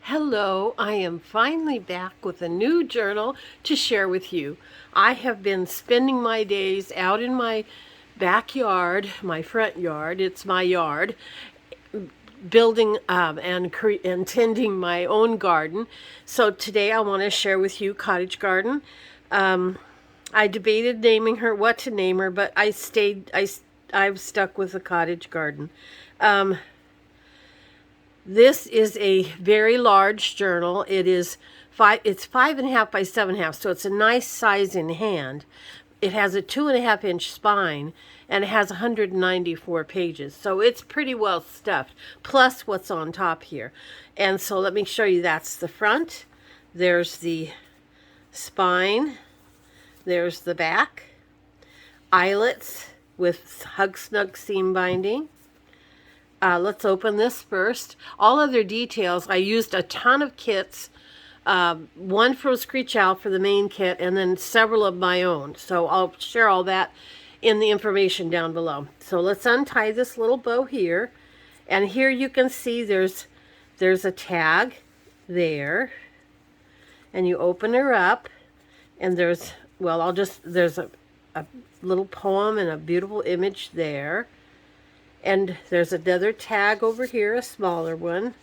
Hello, I am finally back with a new journal to share with you. I have been spending my days out in my backyard, my front yard, it's my yard, building and tending my own garden. So today I want to share with you Cottage Garden. I debated naming her, what to name her, but I've stuck with the Cottage Garden. This is a very large journal. It's 5.5 by 7.5, so it's a nice size in hand. It has a 2.5-inch spine and it has 194 pages, so it's pretty well stuffed, plus what's on top here. And so let me show you. That's the front, there's the spine, there's the back, eyelets with hug snug seam binding. Let's open this first. All other details, I used a ton of kits, one from Screech Owl for the main kit, and then several of my own. So I'll share all that in the information down below. So let's untie this little bow here. And here you can see there's a tag there. And you open her up, and there's a little poem and a beautiful image there. And there's another tag over here, a smaller one.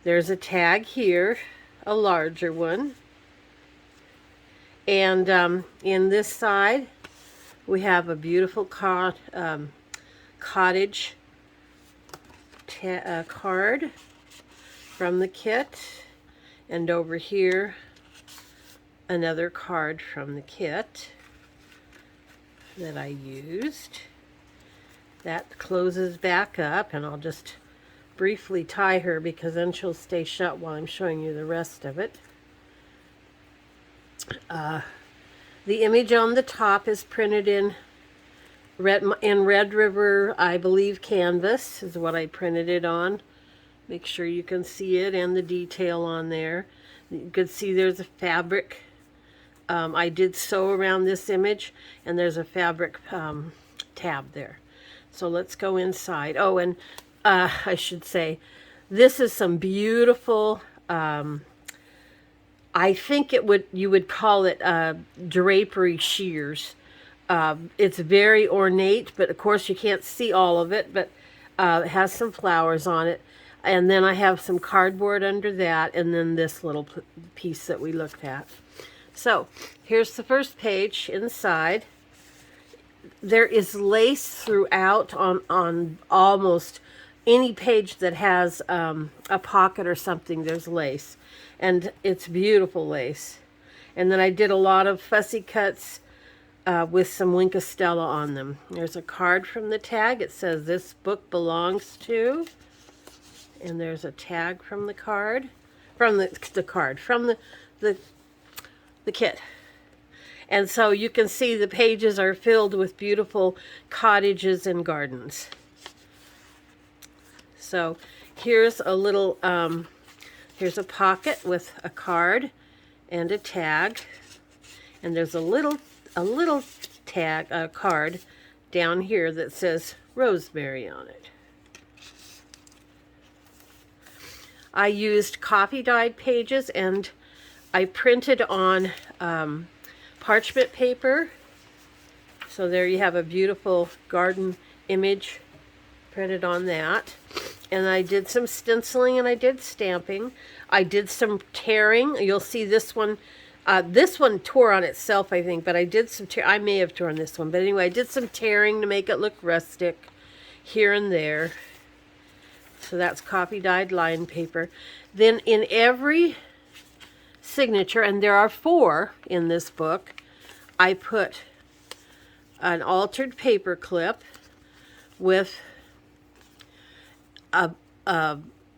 There's a tag here, a larger one. And in this side, we have a beautiful cottage card from the kit. And over here, another card from the kit that I used. That closes back up, and I'll just briefly tie her because then she'll stay shut while I'm showing you the rest of it. The image on the top is printed in Red River, I believe, canvas is what I printed it on. Make sure you can see it and the detail on there. You can see there's a fabric. I did sew around this image, and there's a fabric tab there. So let's go inside. Oh, and I should say, this is some beautiful, I think you would call it drapery shears. It's very ornate, but of course you can't see all of it, but it has some flowers on it. And then I have some cardboard under that, and then this little piece that we looked at. So here's the first page inside. There is lace throughout on almost any page that has a pocket or something. There's lace, and it's beautiful lace. And then I did a lot of fussy cuts with some Wink of Stella on them. There's a card from the tag. It says this book belongs to, and there's a tag from the card, from the kit. And so you can see the pages are filled with beautiful cottages and gardens. So here's a little, here's a pocket with a card and a tag. And there's a little tag, card down here that says Rosemary on it. I used coffee dyed pages, and I printed on parchment paper. So there you have a beautiful garden image printed on that. And I did some stenciling and I did stamping. I did some tearing. You'll see this one tore on itself, I think, but I did some I may have torn this one, but anyway, I did some tearing to make it look rustic here and there. So that's coffee dyed line paper. Then in every signature, and there are 4 in this book, I put an altered paper clip with a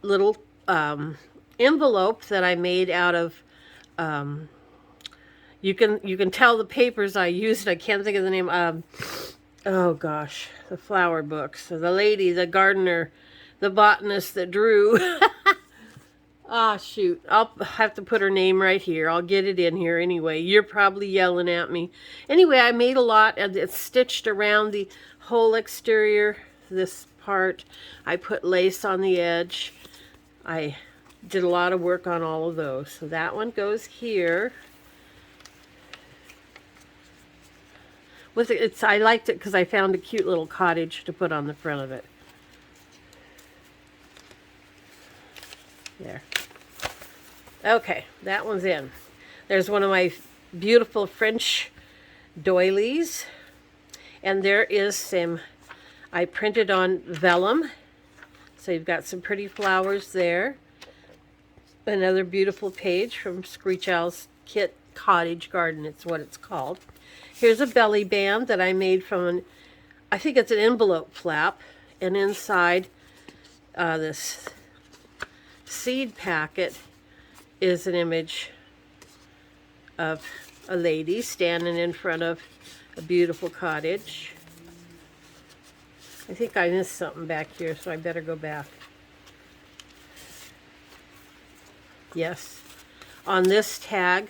little envelope that I made out of you can tell the papers I used. I can't think of the name. Oh gosh, the flower books. So the lady, the gardener, the botanist that drew ah, shoot. I'll have to put her name right here. I'll get it in here anyway. You're probably yelling at me. Anyway, I made a lot, and it's stitched around the whole exterior, this part. I put lace on the edge. I Did a lot of work on all of those. So that one goes here. With it, I liked it because I found a cute little cottage to put on the front of it. There. Okay, that one's in. There's one of my beautiful French doilies. And there is some, I printed on vellum. So you've got some pretty flowers there. Another beautiful page from Screech Owl's kit, Cottage Garden, it's what it's called. Here's a belly band that I made from I think it's an envelope flap. And inside this seed packet is an image of a lady standing in front of a beautiful cottage. I think I missed something back here, so I better go back. Yes. On this tag,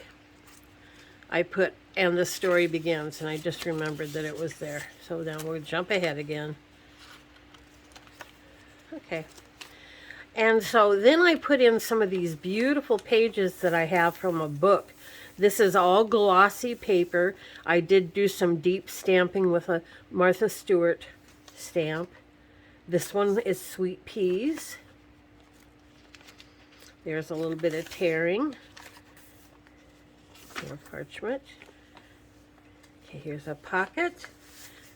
I put, and the story begins, and I just remembered that it was there. So now we'll jump ahead again. Okay. And so then I put in some of these beautiful pages that I have from a book. This is all glossy paper. I did do some deep stamping with a Martha Stewart stamp. This one is sweet peas. There's a little bit of tearing. More parchment. Okay, here's a pocket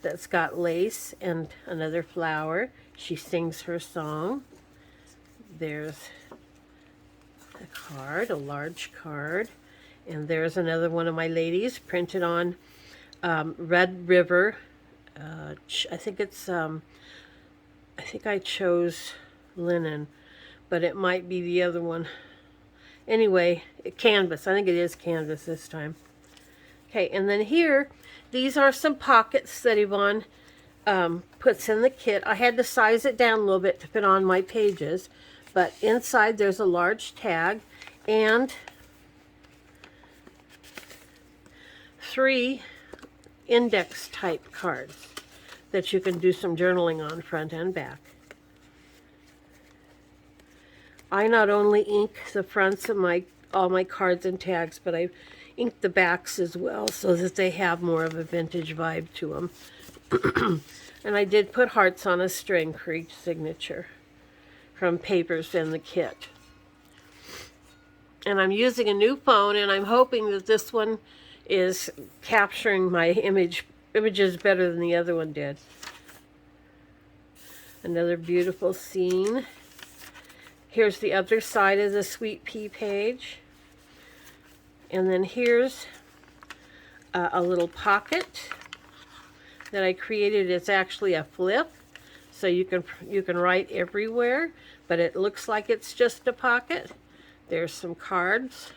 that's got lace and another flower. She sings her song. There's a card, a large card. And there's another one of my ladies printed on Red River. I think it's, I think I chose linen, but it might be the other one. Anyway, canvas. I think it is canvas this time. Okay, and then here, these are some pockets that Yvonne puts in the kit. I had to size it down a little bit to fit on my pages, but inside there's a large tag and 3 index type cards that you can do some journaling on front and back. I not only ink the fronts of all my cards and tags, but I ink the backs as well so that they have more of a vintage vibe to them. And I did put hearts on a string for each signature from papers in the kit. And I'm using a new phone, and I'm hoping that this one is capturing my images better than the other one did. Another beautiful scene. Here's the other side of the sweet pea page. And then here's a little pocket that I created. It's actually a flip, so you can write everywhere, but it looks like it's just a pocket. There's some cards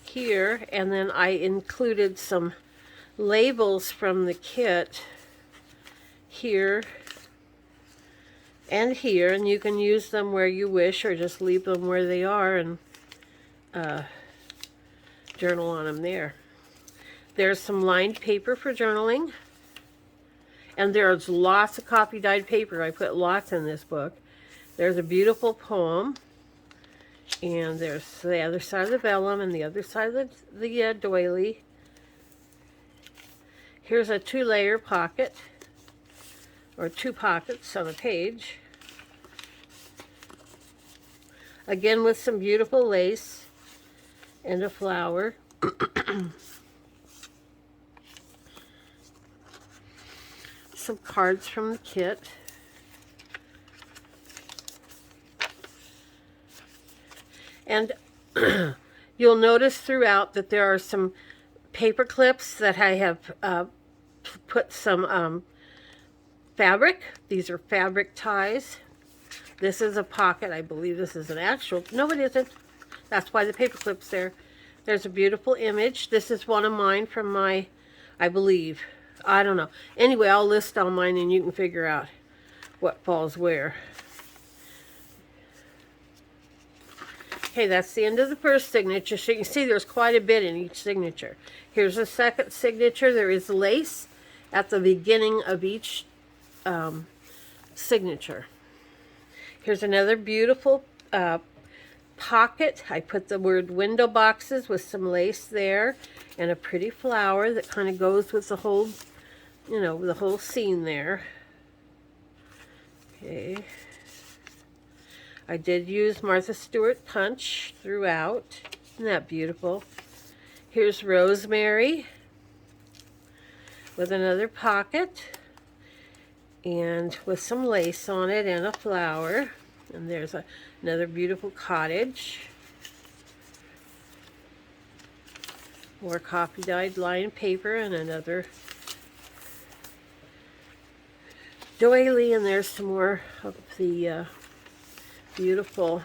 here, and then I included some labels from the kit here and here, and you can use them where you wish or just leave them where they are and journal on them there. There's some lined paper for journaling, and there's lots of copy dyed paper. I put lots in this book. There's a beautiful poem, and there's the other side of the vellum and the other side of the doily. Here's a 2-layer pocket, or 2 pockets on a page. Again with some beautiful lace and a flower. Some cards from the kit. And you'll notice throughout that there are some paper clips that I have put some fabric. These are fabric ties. This is a pocket. I believe this is an actual. No, it isn't. That's why the paper clip's there. There's a beautiful image. This is one of mine from my, I believe. I don't know. Anyway, I'll list all mine and you can figure out what falls where. Okay, that's the end of the first signature. So you can see there's quite a bit in each signature. Here's the second signature. There is lace at the beginning of each signature. Here's another beautiful pocket, I put the word window boxes with some lace there and a pretty flower that kind of goes with the whole, you know, the whole scene there. Okay. I did use Martha Stewart punch throughout. Isn't that beautiful? Here's rosemary with another pocket and with some lace on it and a flower. And there's another beautiful cottage. More coffee dyed lined paper and another doily, and there's some more of the beautiful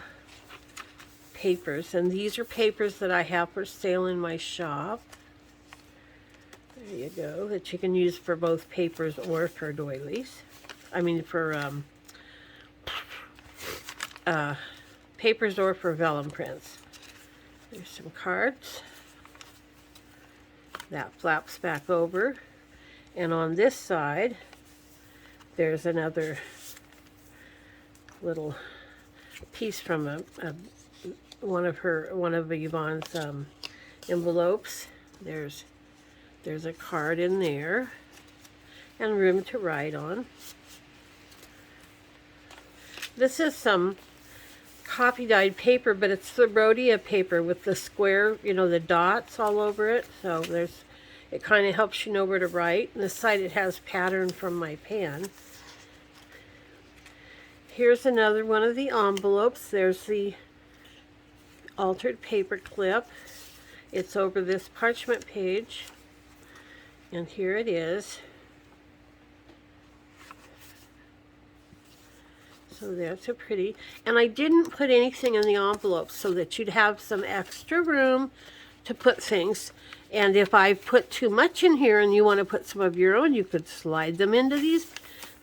papers. And these are papers that I have for sale in my shop. There you go, that you can use for both papers or for doilies. I mean for papers or for vellum prints. There's some cards. That flaps back over. And on this side, there's another little piece from one of Yvonne's envelopes. There's a card in there and room to write on. This is some coffee dyed paper, but it's the Rhodia paper with the square, you know, the dots all over it. So it kind of helps you know where to write. And this side it has pattern from my pen. Here's another one of the envelopes. There's the altered paper clip. It's over this parchment page. And here it is. So that's a pretty, and I didn't put anything in the envelope so that you'd have some extra room to put things. And if I put too much in here and you want to put some of your own, you could slide them into these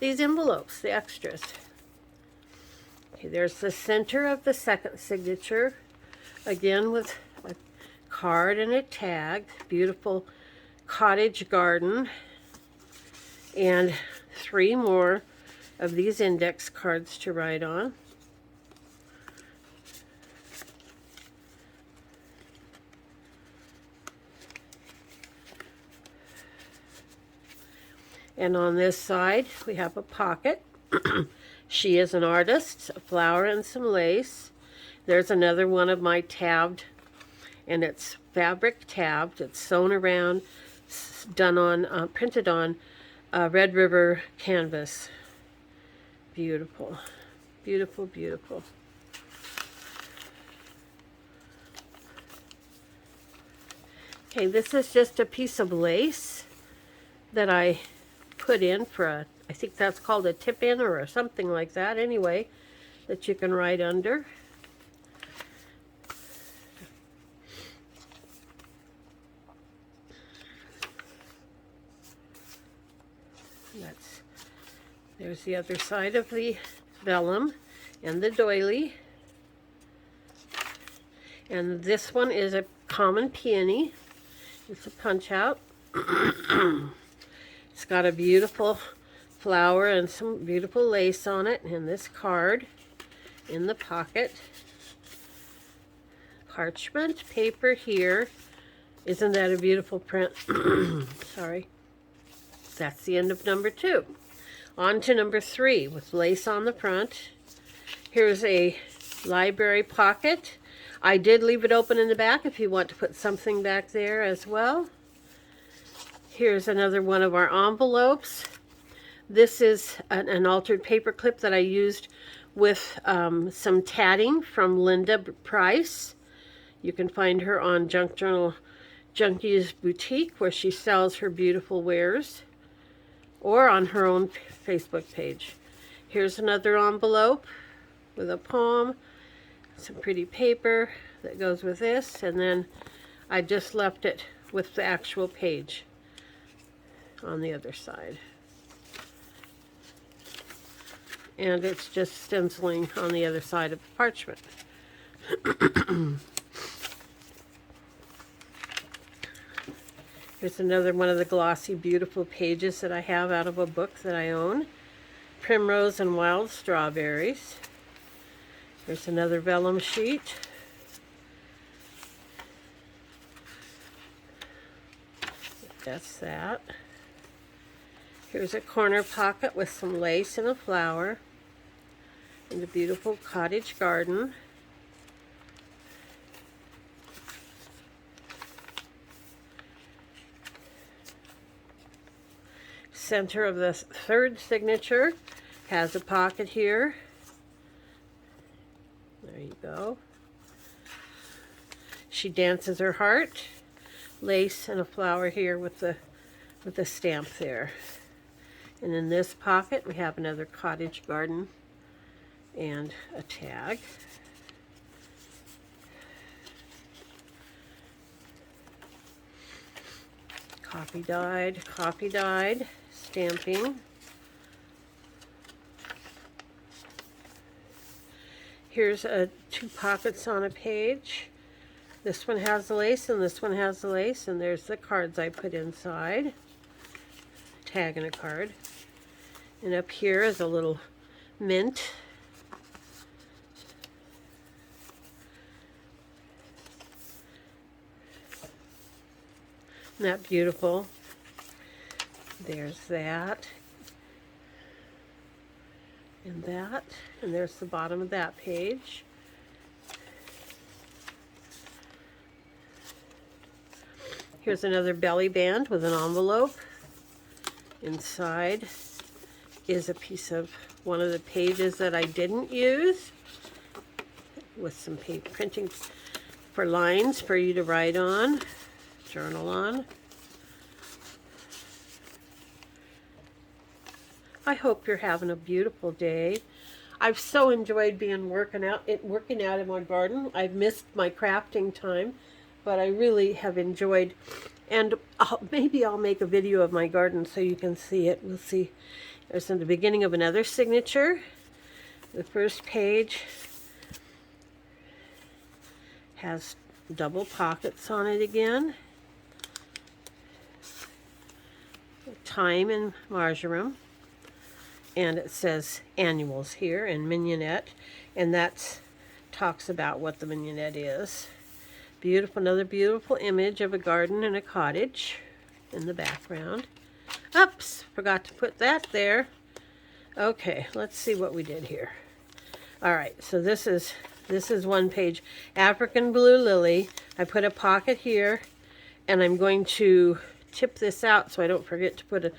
envelopes, the extras. Okay, there's the center of the second signature, again with a card and a tag. Beautiful Cottage Garden, and 3 more of these index cards to write on. And on this side we have a pocket. She is an artist, a flower and some lace. There's another one of my tabbed, and it's fabric tabbed. It's sewn around, done on, printed on Red River canvas. Beautiful, beautiful, beautiful. Okay, this is just a piece of lace that I put in for a, I think that's called a tip-in or something like that anyway, that you can write under. There's the other side of the vellum and the doily. And this one is a common peony. It's a punch out. It's got a beautiful flower and some beautiful lace on it, and this card in the pocket. Parchment paper here. Isn't that a beautiful print? Sorry. That's the end of number 2. On to number 3 with lace on the front. Here's a library pocket. I did leave it open in the back if you want to put something back there as well. Here's another one of our envelopes. This is an altered paper clip that I used with some tatting from Linda Price. You can find her on Junk Journal Junkie's Boutique, where she sells her beautiful wares, or on her own Facebook page. Here's another envelope with a poem, some pretty paper that goes with this, and then I just left it with the actual page on the other side. And it's just stenciling on the other side of the parchment. Here's another one of the glossy, beautiful pages that I have out of a book that I own. Primrose and Wild Strawberries. Here's another vellum sheet. That's that. Here's a corner pocket with some lace and a flower. And a beautiful cottage garden. Center of the third signature has a pocket here. There you go. She dances her heart. Lace and a flower here with the stamp there. And in this pocket we have another cottage garden and a tag. Copy dyed, stamping. Here's two pockets on a page. This one has the lace and this one has the lace, and there's the cards I put inside. Tag and a card. And up here is a little mint. Isn't that beautiful? There's that. And that. And there's the bottom of that page. Here's another belly band with an envelope. Inside is a piece of one of the pages that I didn't use with some paper printing for lines for you to write on, journal on. I hope you're having a beautiful day. I've so enjoyed working out in my garden. I've missed my crafting time, but I really have enjoyed, and maybe I'll make a video of my garden so you can see it. We'll see. There's in the beginning of another signature. The first page has double pockets on it again. Time and marjoram. And it says annuals here in mignonette, and that talks about what the mignonette is. Beautiful, another beautiful image of a garden and a cottage in the background. Oops, forgot to put that there. Okay, let's see what we did here. All right, so this is one page. African blue lily. I put a pocket here, and I'm going to tip this out so I don't forget to put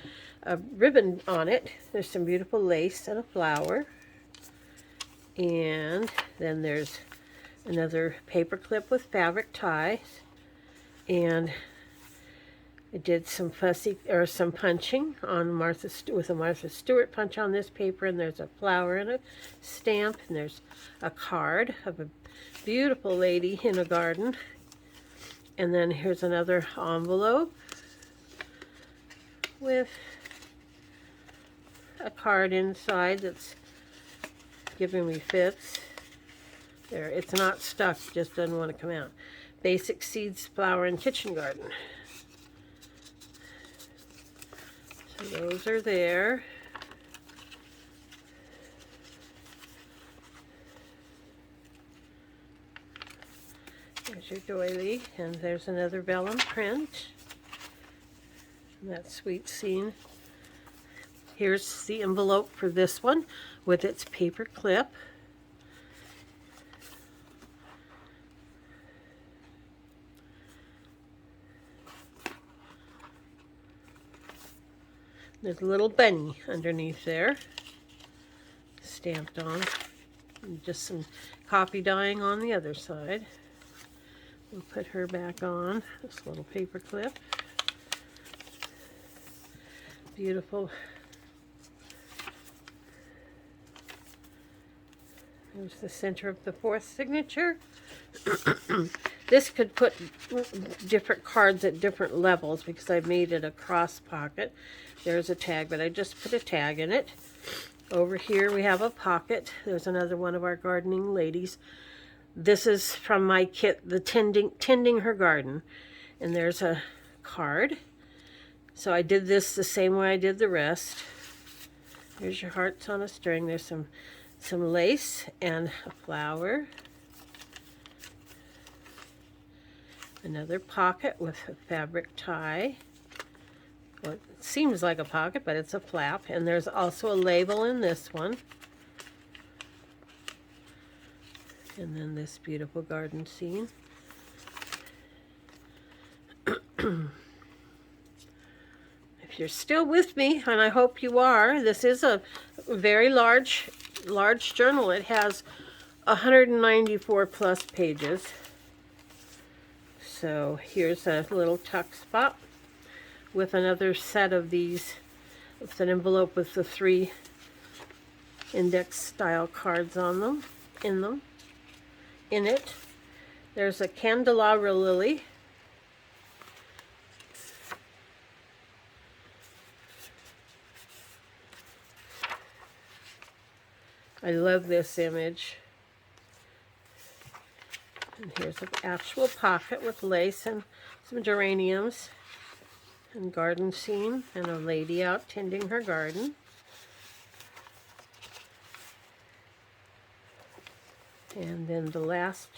a ribbon on it. There's some beautiful lace and a flower. And then there's another paper clip with fabric ties. And I did some some punching on with a Martha Stewart punch on this paper, and there's a flower and a stamp, and there's a card of a beautiful lady in a garden. And then here's another envelope with a card inside that's giving me fits. There, it's not stuck, just doesn't want to come out. Basic seeds, flower, and kitchen garden. So those are there. There's your doily, and there's another vellum print. And that sweet scene. Here's the envelope for this one with its paper clip. There's a little bunny underneath there, stamped on. And just some copy dyeing on the other side. We'll put her back on, this little paper clip. Beautiful. There's the center of the fourth signature. This could put different cards at different levels because I made it a cross pocket. There's a tag, but I just put a tag in it. Over here we have a pocket. There's another one of our gardening ladies. This is from my kit, the tending her garden. And there's a card. So I did this the same way I did the rest. There's your hearts on a string. There's some lace and a flower. Another pocket with a fabric tie. Well, it seems like a pocket, but it's a flap. And there's also a label in this one. And then this beautiful garden scene. If you're still with me, and I hope you are, this is a very large journal. It has 194 plus pages. So here's a little tuck spot with another set of these. It's an envelope with the 3 index style cards on them, in it. There's a candelabra lily. I love this image. And here's an actual pocket with lace and some geraniums and garden scene and a lady out tending her garden. And then the last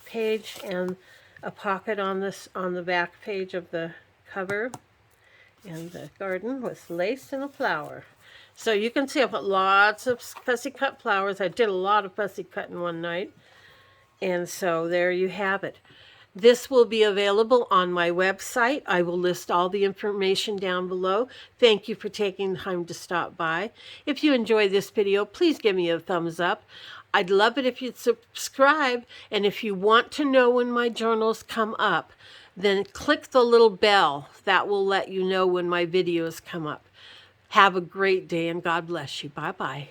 page and a pocket on the back page of the cover, and the garden with lace and a flower. So you can see I put lots of fussy cut flowers. I did a lot of fussy cutting one night. And so there you have it. This will be available on my website. I will list all the information down below. Thank you for taking the time to stop by. If you enjoyed this video, please give me a thumbs up. I'd love it if you'd subscribe. And if you want to know when my journals come up, then click the little bell. That will let you know when my videos come up. Have a great day and God bless you. Bye-bye.